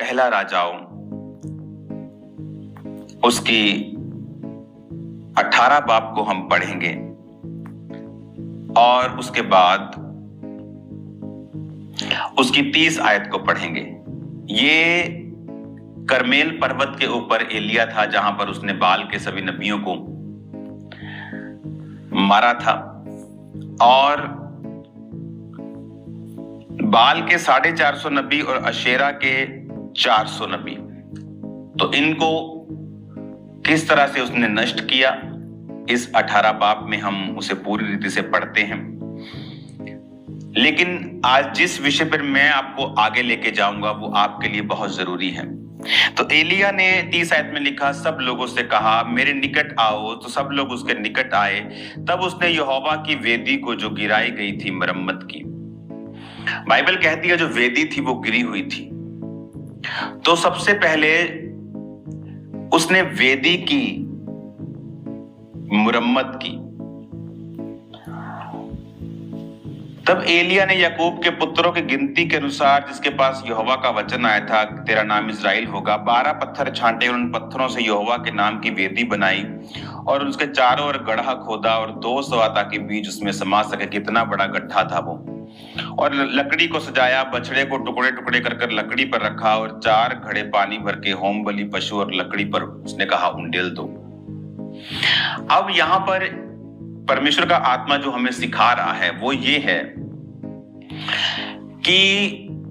पहला राजाओं उसकी 18 बाब को हम पढ़ेंगे और उसके बाद उसकी 30 आयत को पढ़ेंगे। ये करमेल पर्वत के ऊपर एलिया था, जहां पर उसने बाल के सभी नबियों को मारा था और बाल के 450 नबी और अशेरा के 400 नबी, तो इनको किस तरह से उसने नष्ट किया, इस 18 बाब में हम उसे पूरी रीति से पढ़ते हैं। लेकिन आज जिस विषय पर मैं आपको आगे लेके जाऊंगा वो आपके लिए बहुत जरूरी है। तो एलिया ने 30 आयत में लिखा, सब लोगों से कहा मेरे निकट आओ, तो सब लोग उसके निकट आए। तब उसने यहोवा की वेदी को जो गिराई गई थी मरम्मत की। बाइबल कहती है जो वेदी थी वो गिरी हुई थी। तो सबसे पहले उसने वेदी की मुरम्मत की। तब एलिया ने याकूब के पुत्रों की गिनती के अनुसार, जिसके पास यहोवा का वचन आया था, तेरा नाम इज़राइल होगा, 12 पत्थर छांटे और उन पत्थरों से यहोवा के नाम की वेदी बनाई और उसके चारों ओर गड्ढा खोदा और 200 ताकि बीज उसमें समा सके। कितना बड़ा गड्ढा था वो। और लकड़ी को सजाया, बछड़े को टुकड़े टुकड़े कर लकड़ी पर रखा और 4 घड़े पानी भर के होम बलि पशु और लकड़ी पर उसने कहा उंडेल दो। अब यहाँ पर परमेश्वर का आत्मा जो हमें सिखा रहा है वो ये है कि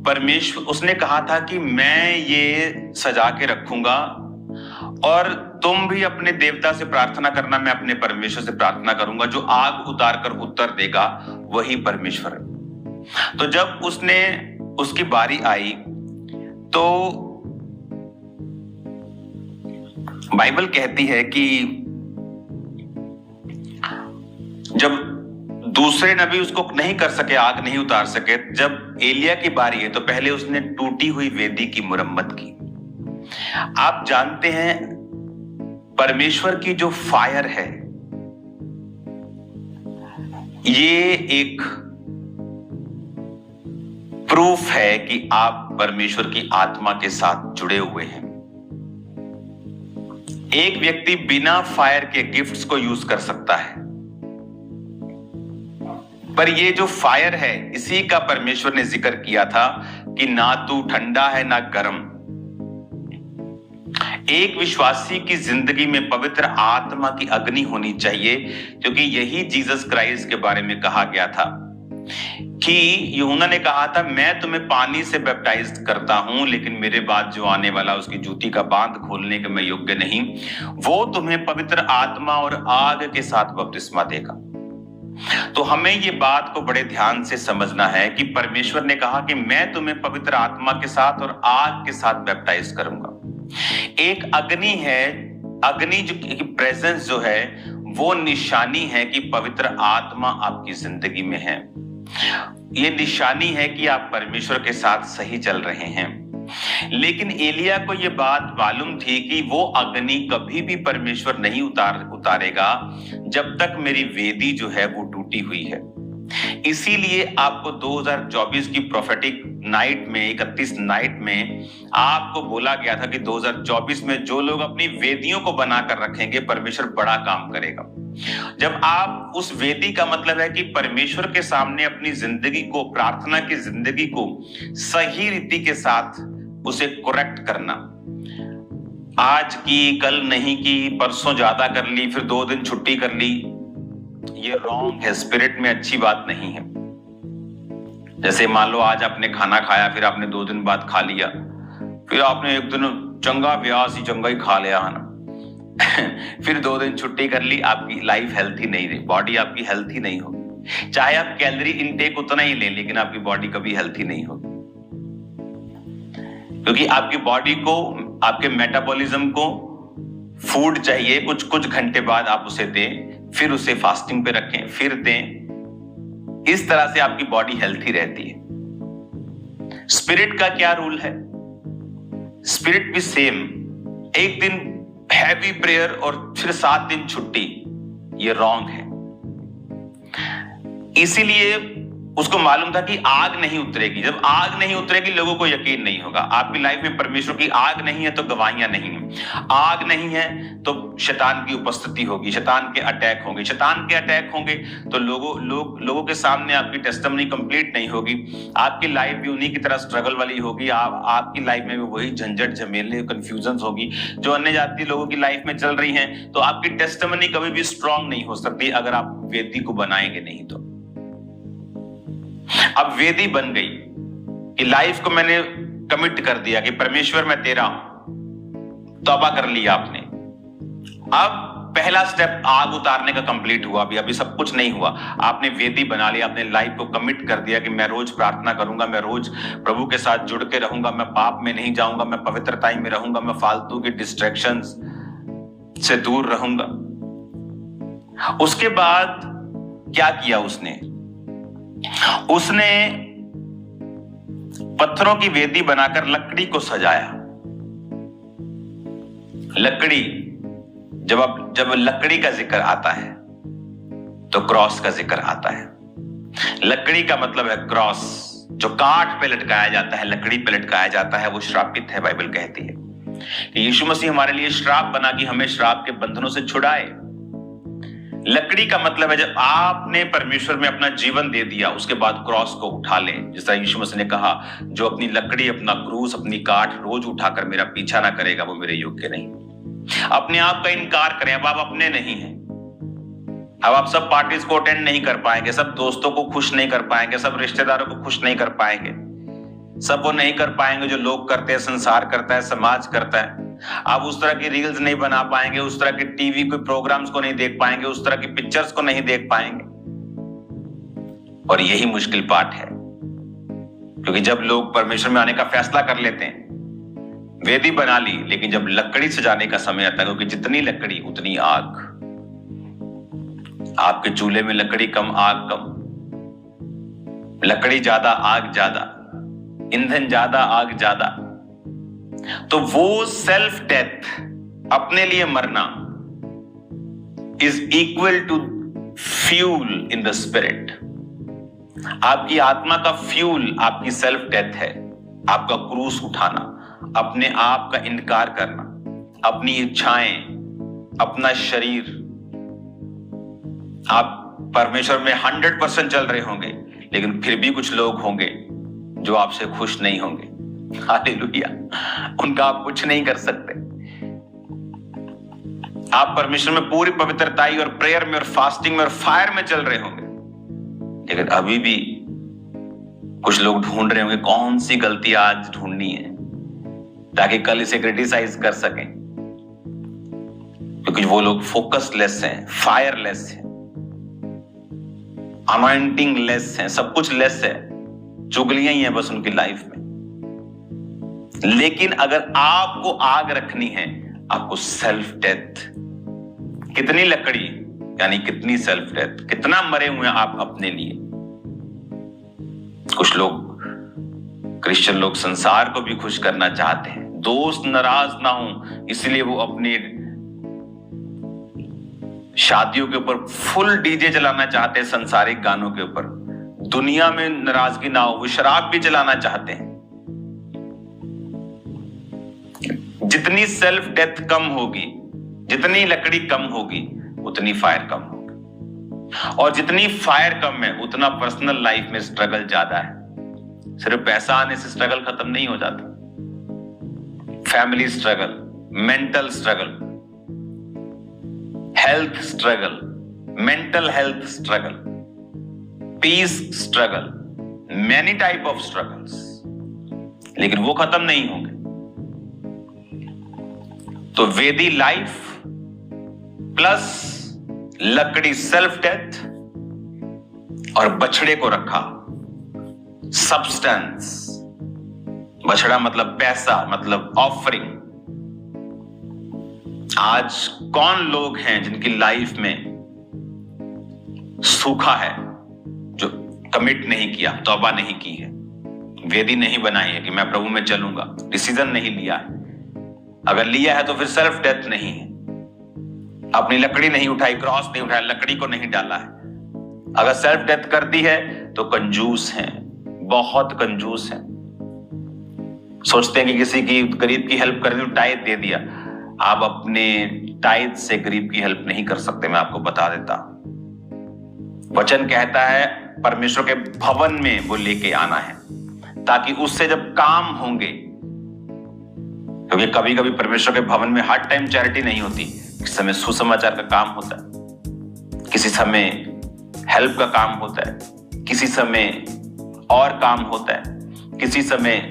परमेश्वर, उसने कहा था कि मैं ये सजा के रखूंगा और तुम भी अपने देवता से प्रार्थना करना, मैं अपने परमेश्वर से प्रार्थना करूंगा, जो आग उतार कर उत्तर देगा वही परमेश्वर है। तो जब उसने उसकी बारी आई तो बाइबल कहती है कि जब दूसरे नबी उसको नहीं कर सके, आग नहीं उतार सके, जब एलिया की बारी है तो पहले उसने टूटी हुई वेदी की मुरम्मत की। आप जानते हैं परमेश्वर की जो फायर है ये एक प्रूफ है कि आप परमेश्वर की आत्मा के साथ जुड़े हुए हैं। एक व्यक्ति बिना फायर के गिफ्ट्स को यूज कर सकता है, पर ये जो फायर है इसी का परमेश्वर ने जिक्र किया था कि ना तू ठंडा है ना गर्म। एक विश्वासी की जिंदगी में पवित्र आत्मा की अग्नि होनी चाहिए, क्योंकि यही जीसस क्राइस्ट के बारे में कहा गया था कि यूहन्ना ने कहा था मैं तुम्हें पानी से बैप्टाइज करता हूं, लेकिन मेरे बाद जो आने वाला उसकी जूती का बांध खोलने के मैं योग्य नहीं, वो तुम्हें पवित्र आत्मा और आग के साथ बपतिस्मा देगा। तो हमें ये बात को बड़े ध्यान से समझना है कि परमेश्वर ने कहा कि मैं तुम्हें पवित्र आत्मा के साथ और आग के साथ बैप्टाइज करूंगा। एक अग्नि है, अग्नि जो प्रेजेंस जो है वो निशानी है कि पवित्र आत्मा आपकी जिंदगी में है। ये निशानी है कि आप परमेश्वर के साथ सही चल रहे हैं। लेकिन एलिया को यह बात मालूम थी कि वो अग्नि कभी भी परमेश्वर नहीं उतारेगा जब तक मेरी वेदी जो है वो टूटी हुई है। इसीलिए आपको 2024 की प्रोफेटिक नाइट में, 31 नाइट में आपको बोला गया था कि 2024 में जो लोग अपनी वेदियों को बनाकर रखेंगे परमेश्वर बड़ा काम करेगा। जब आप उस वेदी का मतलब है कि परमेश्वर के सामने अपनी जिंदगी को, प्रार्थना की जिंदगी को सही रीति के साथ उसे करेक्ट करना। आज की, कल नहीं की, परसों ज्यादा कर ली, फिर 2 दिन छुट्टी कर ली, ये रॉन्ग है, स्पिरिट में अच्छी बात नहीं है। जैसे मान लो आज आपने खाना खाया, फिर आपने 2 दिन बाद खा लिया, फिर आपने 1 दिन चंगा ब्यास ही चंगा ही खा लिया है ना फिर 2 दिन छुट्टी कर ली, आपकी लाइफ हेल्थी नहीं रही, बॉडी आपकी हेल्थी नहीं होगी। चाहे आप कैलोरी इनटेक उतना ही लें, लेकिन आपकी बॉडी कभी हेल्थी नहीं होगी, क्योंकि आपकी बॉडी को, आपके मेटाबॉलिज्म को फूड चाहिए। कुछ कुछ घंटे बाद आप उसे दें, फिर उसे फास्टिंग पे रखें, फिर दें। इस तरह से आपकी बॉडी हेल्थी रहती है। स्पिरिट का क्या रूल है? स्पिरिट भी सेम, एक दिन हैवी प्रेयर और फिर 7 दिन छुट्टी, ये रॉन्ग है। इसीलिए उसको मालूम था कि आग नहीं उतरेगी। जब आग नहीं उतरेगी लोगों को यकीन नहीं होगा। आपकी लाइफ में परमेश्वर की आग नहीं है तो गवाहियां नहीं है। आग नहीं है तो शैतान की उपस्थिति होगी, शैतान के अटैक होंगे। शैतान के अटैक होंगे तो लोगों के सामने आपकी टेस्टिमनी कंप्लीट नहीं होगी। आपकी लाइफ भी उन्हीं की तरह स्ट्रगल वाली होगी। आपकी लाइफ में भी वही झंझट, झमेले, कंफ्यूजन होगी जो अन्य जाति लोगों की लाइफ में चल रही है। तो आपकी टेस्टिमनी कभी भी स्ट्रांग नहीं हो सकती अगर आप वेदी को बनाएंगे नहीं तो। अब वेदी बन गई कि लाइफ को मैंने कमिट कर दिया कि परमेश्वर मैं तेरा हूं, तौबा कर लिया आपने। अब पहला स्टेप आग उतारने का कंप्लीट हुआ। अभी सब कुछ नहीं हुआ। आपने वेदी बना लिया, आपने लाइफ को कमिट कर दिया कि मैं रोज प्रार्थना करूंगा, मैं रोज प्रभु के साथ जुड़ के रहूंगा, मैं पाप में नहीं जाऊंगा, मैं पवित्रताई में रहूंगा, मैं फालतू की डिस्ट्रैक्शंस से दूर रहूंगा। उसके बाद क्या किया उसने पत्थरों की वेदी बनाकर लकड़ी को सजाया। लकड़ी, जब लकड़ी का जिक्र आता है तो क्रॉस का जिक्र आता है। लकड़ी का मतलब है क्रॉस, जो काठ पे लटकाया जाता है, लकड़ी पे लटकाया जाता है, वो श्रापित है। बाइबल कहती है कि यीशु मसीह हमारे लिए श्राप बना कि हमें श्राप के बंधनों से छुड़ाए। लकड़ी का मतलब है जब आपने परमेश्वर में अपना जीवन दे दिया उसके बाद क्रॉस को उठा लें। जिस तरह यीशु मसीह ने कहा, जो अपनी लकड़ी, अपना क्रूस, अपनी काठ रोज उठाकर मेरा पीछा ना करेगा वो मेरे योग्य नहीं। अपने आप का इनकार करें। अब आप अपने नहीं हैं। अब आप सब पार्टीज को अटेंड नहीं कर पाएंगे, सब दोस्तों को खुश नहीं कर पाएंगे, सब रिश्तेदारों को खुश नहीं कर पाएंगे, सब वो नहीं कर पाएंगे जो लोग करते हैं, संसार करता है, समाज करता है। आप उस तरह की रील्स नहीं बना पाएंगे, उस तरह के टीवी के प्रोग्राम्स को नहीं देख पाएंगे, उस तरह की पिक्चर्स को नहीं देख पाएंगे। और यही मुश्किल पार्ट है, क्योंकि जब लोग परमेश्वर में आने का फैसला कर लेते हैं, वेदी बना ली, लेकिन जब लकड़ी सजाने का समय आता है, क्योंकि जितनी लकड़ी उतनी आग। आपके चूल्हे में लकड़ी कम, आग कम। लकड़ी ज्यादा, आग ज्यादा, ईंधन ज्यादा, आग ज्यादा। तो वो सेल्फ डेथ, अपने लिए मरना, is equal to fuel in the spirit. आपकी आत्मा का फ्यूल आपकी सेल्फ डेथ है। आपका क्रूस उठाना, अपने आप का इनकार करना, अपनी इच्छाएं, अपना शरीर। आप परमेश्वर में 100% चल रहे होंगे, लेकिन फिर भी कुछ लोग होंगे जो आपसे खुश नहीं होंगे। हालेलुया। उनका आप कुछ नहीं कर सकते। आप परमेश्वर में पूरी पवित्रताई और प्रेयर में और फास्टिंग में और फायर में चल रहे होंगे, लेकिन अभी भी कुछ लोग ढूंढ रहे होंगे कौन सी गलती आज ढूंढनी है ताकि कल इसे क्रिटिसाइज कर सकें, क्योंकि वो लोग फोकसलेस हैं, फायरलेस हैं, अनॉइंटिंग लेस हैं, सब कुछ लेस है, चुगलियां ही हैं बस उनकी लाइफ में। लेकिन अगर आपको आग रखनी है, आपको सेल्फ डेथ, कितनी लकड़ी यानी कितनी सेल्फ डेथ, कितना मरे हुए हैं आप अपने लिए। कुछ लोग, क्रिश्चियन लोग, संसार को भी खुश करना चाहते हैं, दोस्त नाराज ना हो इसलिए वो अपनी शादियों के ऊपर फुल डीजे चलाना चाहते हैं, संसारिक गानों के ऊपर। दुनिया में नाराजगी ना हो, वो शराब भी चलाना चाहते हैं। जितनी सेल्फ डेथ कम होगी, जितनी लकड़ी कम होगी, उतनी फायर कम होगी। और जितनी फायर कम है, उतना पर्सनल लाइफ में स्ट्रगल ज्यादा है। सिर्फ पैसा आने से स्ट्रगल खत्म नहीं हो जाता। Family struggle, mental struggle, health struggle, mental health struggle, peace struggle, many type of struggles, लेकिन वो खत्म नहीं होंगे। तो वेदी लाइफ प्लस लकड़ी सेल्फ डेथ और बछड़े को रखा सब्सटेंस। बछड़ा मतलब पैसा, मतलब ऑफरिंग। आज कौन लोग हैं जिनकी लाइफ में सूखा है, जो कमिट नहीं किया, तौबा नहीं की है, वेदी नहीं बनाई है कि मैं प्रभु में चलूंगा, डिसीजन नहीं लिया है। अगर लिया है तो फिर सेल्फ डेथ नहीं है, अपनी लकड़ी नहीं उठाई, क्रॉस नहीं उठाया, लकड़ी को नहीं डाला है। अगर सेल्फ डेथ कर दी है तो कंजूस हैं, बहुत कंजूस हैं। सोचते हैं कि किसी की गरीब की हेल्प कर दी तो टाइद दे दिया। आप अपने टाइद से गरीब की हेल्प नहीं कर सकते, मैं आपको बता देता। वचन कहता है परमेश्वर के भवन में वो लेके आना है, ताकि उससे जब काम होंगे, क्योंकि कभी कभी परमेश्वर के भवन में हर टाइम चैरिटी नहीं होती, किसी समय सुसमाचार का काम होता है, किसी समय हेल्प का काम होता है, किसी समय और काम होता है, किसी समय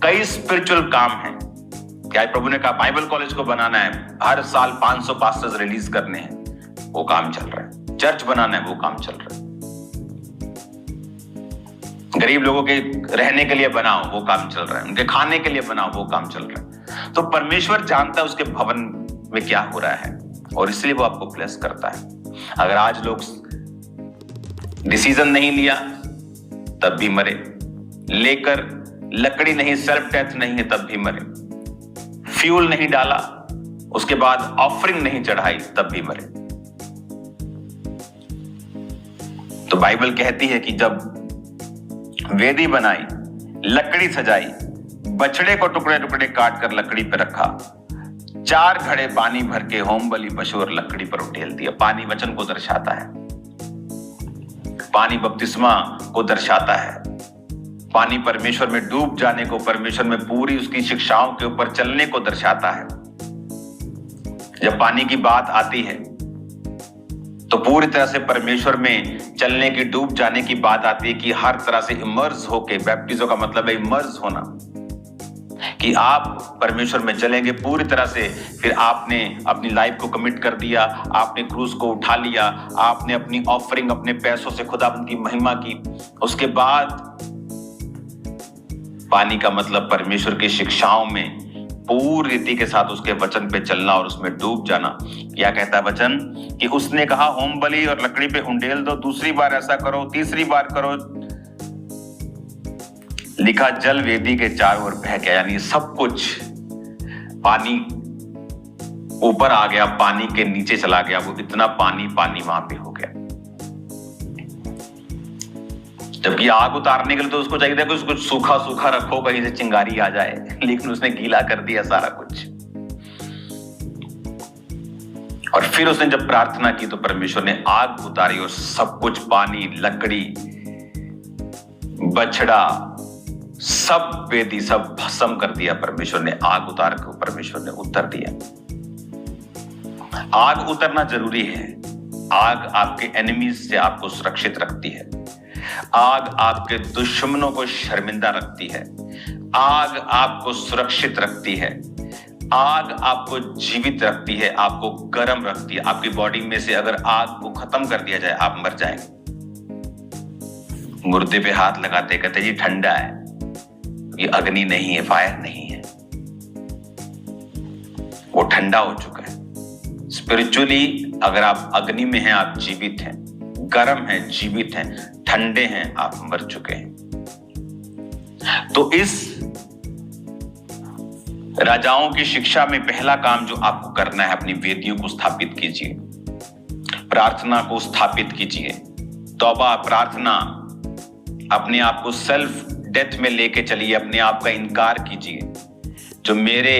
कई स्पिरिचुअल काम हैं। क्या प्रभु ने कहा बाइबल कॉलेज को बनाना है, हर साल 500 पास्टर्स रिलीज करने हैं, वो काम चल रहा है। चर्च बनाना है, वो काम चल रहा है। गरीब लोगों के रहने के लिए बनाओ, वो काम चल रहा है। उनके खाने के लिए बनाओ, वो काम चल रहा है। तो परमेश्वर जानता है उसके भवन में क्या हो रहा है, और इसलिए वो आपको ब्लेस करता है। अगर आज लोग डिसीजन नहीं लिया तब भी मरे, लेकर लकड़ी नहीं, सेल्फ डेथ नहीं है तब भी मरे, फ्यूल नहीं डाला, उसके बाद ऑफरिंग नहीं चढ़ाई तब भी मरे। तो बाइबल कहती है कि जब वेदी बनाई, लकड़ी सजाई, बछड़े को टुकड़े टुकड़े काट कर लकड़ी पर रखा, 4 घड़े पानी भर के होम बलि पशु और लकड़ी पर उठेल दिया। पानी वचन को दर्शाता है, पानी बपतिस्मा को दर्शाता है, पानी परमेश्वर में डूब जाने को, परमेश्वर में पूरी उसकी शिक्षाओं के ऊपर चलने को दर्शाता है। जब पानी की बात आती है तो पूरी तरह से परमेश्वर में चलने की, डूब जाने की बात आती है कि हर तरह से इमर्ज होके, बैप्टिज्म का मतलब है इमर्ज होना, कि आप परमेश्वर में चलेंगे पूरी तरह से। फिर आपने अपनी लाइफ को कमिट कर दिया, आपने क्रूज को उठा लिया, आपने अपनी ऑफरिंग अपने पैसों से खुदाबंद की महिमा की। उसके बाद पानी का मतलब परमेश्वर की शिक्षाओं में पूरी रीति के साथ उसके वचन पे चलना और उसमें डूब जाना। क्या कहता है वचन कि उसने कहा होम बलि और लकड़ी पे उंडेल दो, दूसरी बार ऐसा करो, तीसरी बार करो। लिखा जल वेदी के चारों ओर बह गया, यानी सब कुछ पानी ऊपर आ गया, पानी के नीचे चला गया। वो इतना पानी वहां पे हो गया। जबकि आग उतारने के लिए तो उसको चाहिए था कि उसको सूखा सूखा रखो, कहीं से चिंगारी आ जाए, लेकिन उसने गीला कर दिया सारा कुछ। और फिर उसने जब प्रार्थना की तो परमेश्वर ने आग उतारी और सब कुछ, पानी, लकड़ी, बछड़ा, सब वेदी, सब भस्म कर दिया। परमेश्वर ने आग उतार कर परमेश्वर ने उत्तर दिया। आग उतरना जरूरी है। आग आपके एनिमीज से आपको सुरक्षित रखती है। आग आपके दुश्मनों को शर्मिंदा रखती है। आग आपको सुरक्षित रखती है। आग आपको जीवित रखती है, आपको गर्म रखती है। आपकी बॉडी में से अगर आग को खत्म कर दिया जाए, आप मर जाएंगे। मुर्दे पे हाथ लगाते कहते जी ठंडा है, ये अग्नि नहीं है, फायर नहीं है, वो ठंडा हो चुका है। स्पिरिचुअली अगर आप अग्नि में हैं, आप जीवित हैं, गर्म हैं, जीवित हैं, ठंडे हैं, आप मर चुके हैं। तो इस राजाओं की शिक्षा में पहला काम जो आपको करना है, अपनी वेदियों को स्थापित कीजिए, प्रार्थना को स्थापित कीजिए, तौबा, प्रार्थना, अपने आप को सेल्फ डेथ में लेके चलिए, अपने आप का इनकार कीजिए। जो मेरे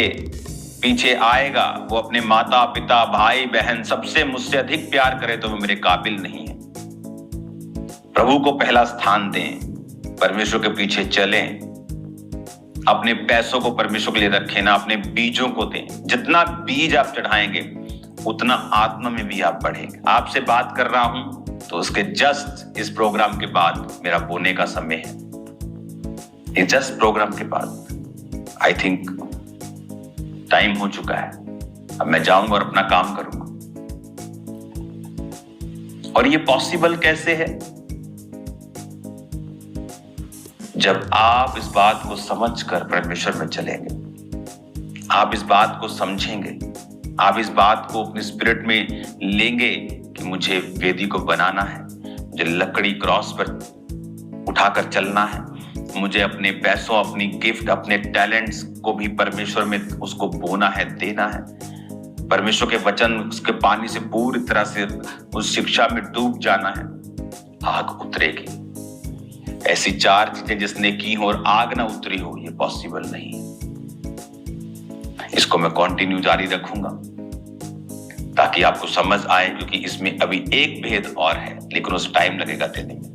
पीछे आएगा वो अपने माता पिता भाई बहन सबसे मुझसे अधिक प्यार करे तो वो मेरे काबिल नहीं है। प्रभु को पहला स्थान दें, परमेश्वर के पीछे चलें, अपने पैसों को परमेश्वर के लिए रखें ना, अपने बीजों को दें। जितना बीज आप चढ़ाएंगे उतना आत्मा में भी आप बढ़ेंगे। आपसे बात कर रहा हूं तो उसके जस्ट इस प्रोग्राम के बाद मेरा बोने का समय है। इस जस्ट प्रोग्राम के बाद आई थिंक टाइम हो चुका है। अब मैं जाऊंगा और अपना काम करूंगा। और ये पॉसिबल कैसे है? जब आप इस बात को समझकर परमेश्वर में चलेंगे, आप इस बात को समझेंगे, आप इस बात को अपने स्पिरिट में लेंगे कि मुझे वेदी को बनाना है, मुझे लकड़ी क्रॉस पर उठाकर चलना है, मुझे अपने पैसों, अपनी गिफ्ट, अपने टैलेंट्स को भी परमेश्वर में उसको बोना है, देना है। परमेश्वर के वचन, उसके पानी से पूरी तरह से उस शिक्षा में डूब जाना है। आग उतरेगी, ऐसी 4 चीजें जिसने की हो और आग ना उतरी हो, ये पॉसिबल नहीं है। इसको मैं कंटिन्यू जारी रखूंगा ताकि आपको समझ आए, क्योंकि इसमें अभी एक भेद और है, लेकिन उस टाइम लगेगा देने में।